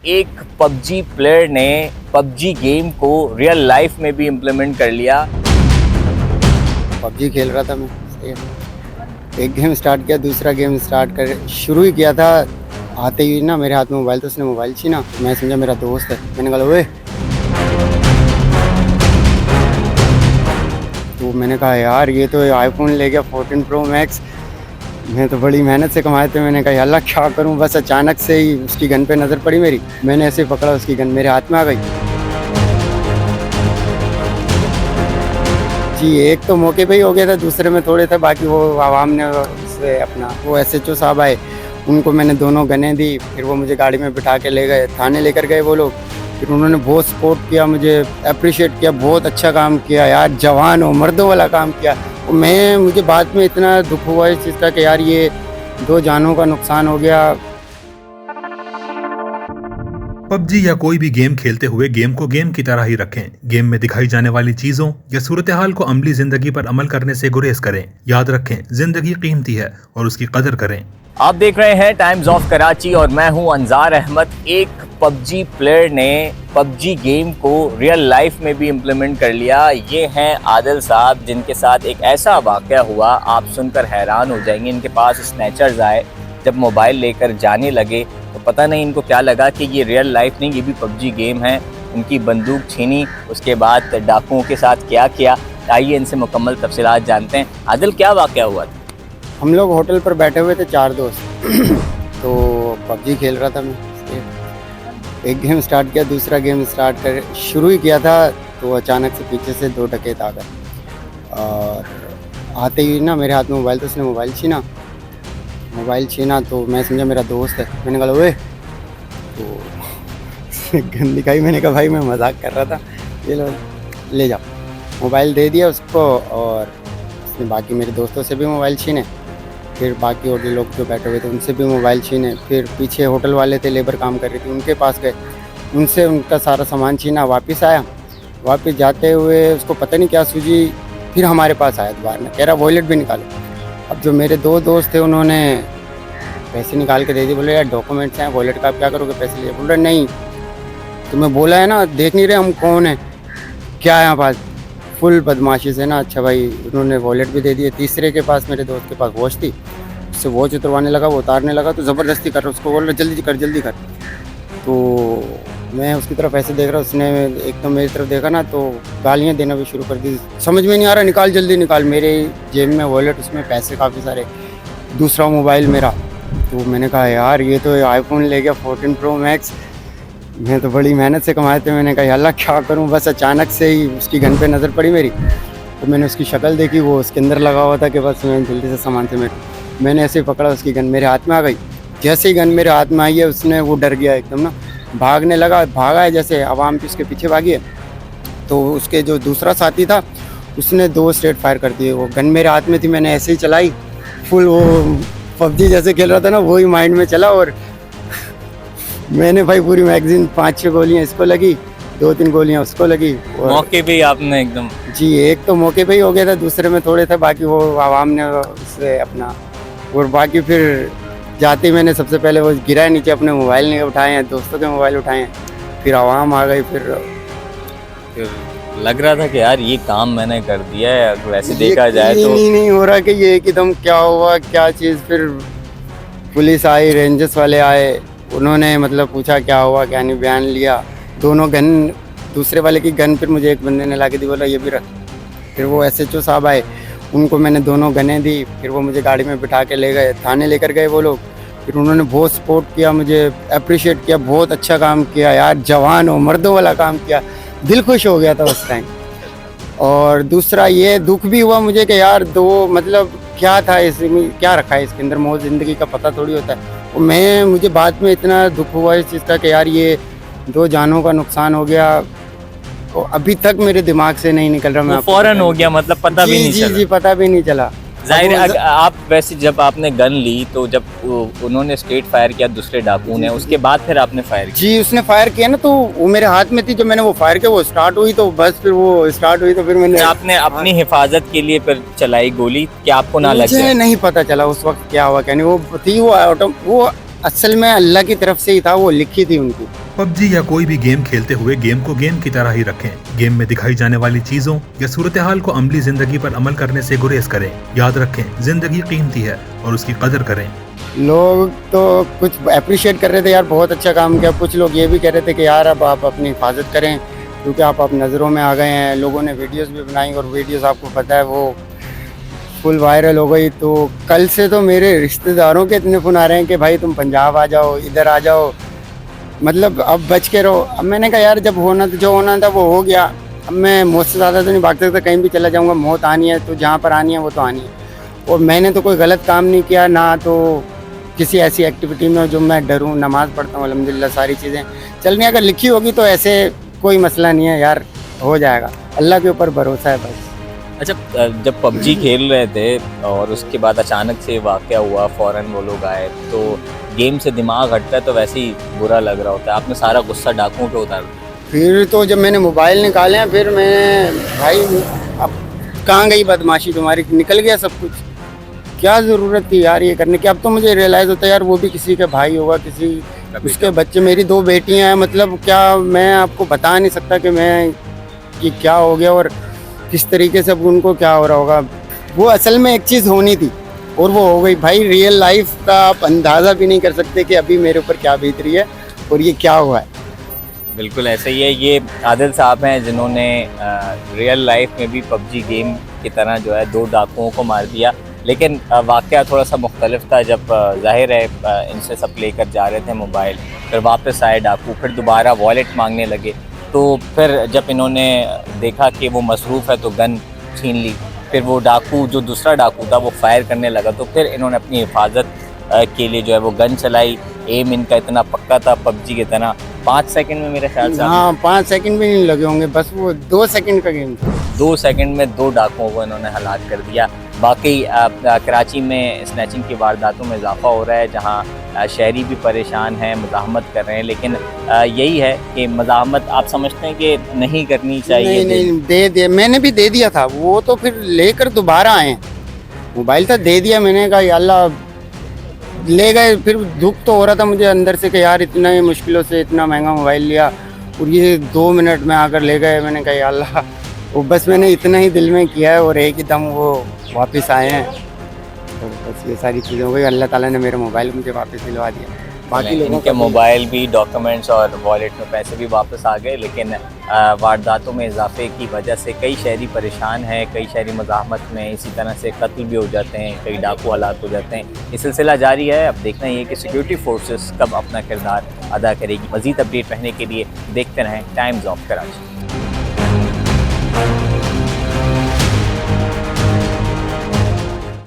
एक PUBG player ने PUBG game को रियल लाइफ में भी इम्प्लीमेंट कर लिया। पबजी खेल रहा था मैं, एक गेम स्टार्ट किया, दूसरा गेम स्टार्ट कर शुरू ही किया था। आते ही ना मेरे हाथ में मोबाइल, तो उसने मोबाइल छीना। मैं समझा मेरा दोस्त है, मैंने कहा ओए, तो मैंने कहा यार ये तो आईफोन ले गया 14 प्रो मैक्स, मैं तो बड़ी मेहनत से कमाए थे। मैंने कहा अल्लाह क्या करूं, बस अचानक से ही उसकी गन पे नज़र पड़ी मेरी, मैंने ऐसे पकड़ा, उसकी गन मेरे हाथ में आ गई। जी एक तो मौके पे ही हो गया था, दूसरे में थोड़े थे बाकी। वो आवाम ने उससे अपना वो SHO साहब आए, उनको मैंने दोनों गनें दी। फिर वो मुझे गाड़ी में बिठा के ले गए, थाने लेकर गए वो लोग। फिर उन्होंने बहुत सपोर्ट किया, मुझे अप्रिशिएट किया, बहुत अच्छा काम किया यार, जवान हो मर्दों वाला काम किया। मुझे बाद में इतना दुख हुआ इस चीज़ का कि यार ये 2 जानों का नुकसान हो गया। पबजी या कोई भी गेम खेलते हुए गेम को गेम की तरह ही रखें। गेम में दिखाई जाने वाली चीजों या सूरत हाल को अमली जिंदगी पर अमल करने से गुरेज करें। याद रखें, जिंदगी कीमती है और उसकी कदर करें। आप देख रहे हैं टाइम्स ऑफ कराची और मैं हूं अंजार अहमद। एक पबजी प्लेयर ने पबजी गेम को रियल लाइफ में भी इम्प्लीमेंट कर लिया। ये हैं आदिल साहब, जिनके साथ एक ऐसा वाक़या हुआ आप सुनकर हैरान हो जाएंगे। इनके पास स्नैचर्स आए, जब मोबाइल लेकर जाने लगे तो पता नहीं इनको क्या लगा कि ये रियल लाइफ नहीं, ये भी पबजी गेम है। उनकी बंदूक छीनी, उसके बाद डाकुओं के साथ क्या किया, आइए इनसे मुकम्मल तफसीलात जानते हैं। आदिल, क्या वाक़या हुआ था? हम लोग होटल पर बैठे हुए थे 4 दोस्त तो पबजी खेल रहा था मैं, एक गेम स्टार्ट किया, दूसरा गेम स्टार्ट कर शुरू ही किया था, तो अचानक से पीछे से 2 डकैत आ गए। और आते ही ना मेरे हाथ में मोबाइल, तो उसने मोबाइल छीना। तो मैं समझा मेरा दोस्त है, मैंने कहा ओए, तो गन दिखाई। मैंने कहा भाई मैं मजाक कर रहा था, ये लो ले जाओ। मोबाइल दे दिया उसको, और उसने बाकी मेरे दोस्तों से भी मोबाइल छीने। फिर बाकी और लोग जो बैठे हुए थे उनसे भी मोबाइल छीने। फिर पीछे होटल वाले थे, लेबर काम कर रही थी, उनके पास गए, उनसे उनका सारा सामान छीना। वापस आया, वापस जाते हुए उसको पता नहीं क्या सूझी, फिर हमारे पास आया दोबारा में, कह रहा वॉलेट भी निकालो। अब जो मेरे 2 दोस्त थे उन्होंने पैसे निकाल के दे दिए। बोले यार डॉक्यूमेंट्स हैं, वॉलेट का आप क्या करोगे, पैसे लिए। बोल रहे नहीं, तुम्हें बोला है ना, देख नहीं रहे हम कौन है क्या है यहाँ पास। फुल बदमाशी से ना, अच्छा भाई उन्होंने वॉलेट भी दे दिए। तीसरे के पास, मेरे दोस्त के पास वॉच थी, उससे वॉच उतरवाने लगा, वो उतारने लगा तो ज़बरदस्ती कर रहा, उसको बोल रहा जल्दी कर। तो मैं उसकी तरफ ऐसे देख रहा, उसने एकदम मेरी तरफ देखा ना, तो गालियाँ देना भी शुरू कर दी। समझ में नहीं आ रहा, निकाल जल्दी निकाल। मेरे जेब में वॉलेट, उसमें पैसे काफ़ी सारे, दूसरा मोबाइल मेरा। तो मैंने कहा यार ये तो आईफोन ले गया 14 प्रो मैक्स, मैं तो बड़ी मेहनत से कमाए थे। मैंने कहा अल्लाह क्या करूं, बस अचानक से ही उसकी गन पे नज़र पड़ी मेरी, तो मैंने उसकी शक्ल देखी, वो उसके अंदर लगा हुआ था कि बस मैं जल्दी से सामान से मैंने ऐसे ही पकड़ा, उसकी गन मेरे हाथ में आ गई। जैसे ही गन मेरे हाथ में आई है, उसने वो डर गया एकदम ना, भागने लगा। भागा है जैसे आवाम भी उसके पीछे भागी है, तो उसके जो दूसरा साथी था उसने 2 स्ट्रेट फायर कर दिए। वो गन मेरे हाथ में थी, मैंने ऐसे ही चलाई फुल, वो पबजी जैसे खेल रहा था ना वही माइंड में चला। और मैंने भाई पूरी मैगजीन 5-6 गोलियां इसको लगी, 2-3 गोलियां उसको लगी। मौके पे ही आपने एकदम? जी एक तो मौके पे ही हो गया था, दूसरे में थोड़े थे बाकी। वो आवाम ने उससे अपना, और बाकी फिर जाते ही मैंने सबसे पहले वो गिरा नीचे, अपने मोबाइल नहीं उठाए हैं, दोस्तों के मोबाइल उठाए हैं, फिर आवाम आ गई। फिर लग रहा था कि यार ये काम मैंने कर दिया है। वैसे देखा जाए तो नहीं हो रहा कि ये एकदम क्या हुआ क्या चीज़। फिर पुलिस आई, रेंजर्स वाले आए, उन्होंने मतलब पूछा क्या हुआ क्या नहीं, बयान लिया। दोनों गन, दूसरे वाले की गन फिर मुझे एक बंदे ने ला के दी, बोला ये भी रख। फिर वो SHO साहब आए, उनको मैंने दोनों गनें दी। फिर वो मुझे गाड़ी में बिठा के ले गए, थाने लेकर गए वो लोग। फिर उन्होंने बहुत सपोर्ट किया, मुझे अप्रिशिएट किया, बहुत अच्छा काम किया यार, जवान हो मर्दों वाला काम किया। दिल खुश हो गया था उस टाइम। और दूसरा ये दुख भी हुआ मुझे कि यार 2 मतलब क्या था इसमें, क्या रखा है इसके अंदर, मौत ज़िंदगी का पता थोड़ी होता है। और मुझे बाद में इतना दुख हुआ इस चीज़ का कि यार ये 2 जानों का नुकसान हो गया, तो अभी तक मेरे दिमाग से नहीं निकल रहा। मैं फौरन हो गया, मतलब पता भी नहीं चला? जी पता भी नहीं चला। जाहिर है आप वैसे जब आपने गन ली तो जब उन्होंने स्ट्रेट फायर किया दूसरे डाकू ने, उसके बाद फिर आपने फायर किया? जी उसने फायर किया ना, तो वो मेरे हाथ में थी, जब मैंने वो फायर किया वो स्टार्ट हुई, तो बस फिर वो स्टार्ट हुई तो फिर मैंने आपने अपनी हिफाजत के लिए फिर चलाई गोली कि आपको ना लग जाए? मुझे नहीं पता चला उस वक्त क्या हुआ क्या नहीं। वो थी वो असल में अल्लाह की तरफ से ही था, वो लिखी थी उनकी। पबजी या कोई भी गेम खेलते हुए गेम को गेम की तरह ही रखें। गेम में दिखाई जाने वाली चीजों या सूरत हाल को अमली जिंदगी पर अमल करने से गुरेज करें। याद रखें, जिंदगी कीमती है और उसकी कदर करें। लोग तो कुछ अप्रिशिएट कर रहे थे, यार बहुत अच्छा काम किया। कुछ लोग ये भी कह रहे थे कि यार अब आप अपनी हिफाजत करें क्योंकि आप नज़रों में आ गए हैं। लोगों ने वीडियोस भी बनाई और वीडियोस आपको पता है वो फुल वायरल हो गई। तो कल से तो मेरे रिश्तेदारों के इतने फ़ोन आ रहे हैं कि भाई तुम पंजाब आ जाओ, इधर आ जाओ, मतलब अब बच के रहो। अब मैंने कहा यार जब होना जो होना था वो हो गया। अब मैं मौत से ज़्यादा तो नहीं भाग सकता, कहीं भी चला जाऊँगा। मौत आनी है तो जहाँ पर आनी है वो तो आनी है। और मैंने तो कोई गलत काम नहीं किया, ना तो किसी ऐसी एक्टिविटी में जो मैं डरूं। नमाज़ पढ़ता हूँ अल्हम्दुलिल्लाह, सारी चीज़ें चल रही। अगर लिखी होगी तो ऐसे कोई मसला नहीं है यार, हो जाएगा। अल्लाह के ऊपर भरोसा है बस। अच्छा, जब पबजी खेल रहे थे और उसके बाद अचानक से वाक़या हुआ, फ़ौरन वो लोग आए, तो गेम से दिमाग हटता है तो वैसे ही बुरा लग रहा होता है। आपने सारा गुस्सा डाकुओं पे उतार दिया। फिर तो जब मैंने मोबाइल निकाले हैं, फिर मैं भाई अब कहाँ गई बदमाशी तुम्हारी, निकल गया सब कुछ। क्या ज़रूरत थी यार ये करने की। अब तो मुझे रियलाइज़ होता है यार वो भी किसी के भाई होगा, किसी उसके बच्चे। मेरी 2 बेटियां हैं, मतलब क्या मैं आपको बता नहीं सकता कि क्या हो गया और किस तरीके से अब उनको क्या हो रहा होगा। वो असल में एक चीज़ होनी थी और वो हो गई। भाई रियल लाइफ का आप अंदाज़ा भी नहीं कर सकते कि अभी मेरे ऊपर क्या बीत रही है और ये क्या हुआ है। बिल्कुल ऐसे ही है। ये आदिल साहब हैं जिन्होंने रियल लाइफ में भी पबजी गेम की तरह जो है 2 डाकुओं को मार दिया। लेकिन वाक़या थोड़ा सा मुख्तलिफ था। जब ज़ाहिर है इनसे सब लेकर जा रहे थे मोबाइल, फिर वापस आए डाकू, फिर दोबारा वॉलेट मांगने लगे। तो फिर जब इन्होंने देखा कि वो मसरूफ़ है तो गन छीन ली। फिर वो डाकू जो दूसरा डाकू था वो फायर करने लगा, तो फिर इन्होंने अपनी हिफाजत के लिए जो है वो गन चलाई। एम इनका इतना पक्का था पबजी की तरह, 5 सेकंड में मेरे ख्याल से। हाँ, 5 सेकंड भी नहीं लगे होंगे, बस वो 2 सेकंड का गेम था। 2 सेकंड में 2 डाकुओं को इन्होंने हलाक कर दिया। बाकी कराची में स्नैचिंग की वारदातों में इजाफा हो रहा है, जहां शहरी भी परेशान हैं, मज़ाहमत कर रहे हैं। लेकिन यही है कि मज़ाहमत आप समझते हैं कि नहीं करनी चाहिए? नहीं, दे दिया मैंने भी, दे दिया था वो, तो फिर लेकर दोबारा आए। मोबाइल था, दे दिया मैंने, कहा या अल्लाह, ले गए। फिर दुख तो हो रहा था मुझे अंदर से कि यार इतना ही मुश्किलों से इतना महंगा मोबाइल लिया और ये 2 मिनट में आकर ले गए। मैंने कहा या अल्लाह, वो बस मैंने इतना ही दिल में किया है और एक ही दम वो वापस आए हैं। तो बस ये सारी चीज़ें हो गई। अल्लाह ताला ने मेरे मोबाइल मुझे वापस दिलवा दिया। बाकी लोगों इनके मोबाइल भी, डॉक्यूमेंट्स और वॉलेट में पैसे भी वापस आ गए। लेकिन वारदातों में इजाफे की वजह से कई शहरी परेशान हैं, कई शहरी मज़ाहमत में, इसी तरह से कत्ल भी हो जाते हैं, कई डाकू हलाक हो जाते हैं। ये सिलसिला जारी है। अब देखना ये कि सिक्योरिटी फोर्सेस कब अपना किरदार अदा करेगी। मज़ीद अपडेट रहने के लिए देखते रहें टाइम्स ऑफ कराची।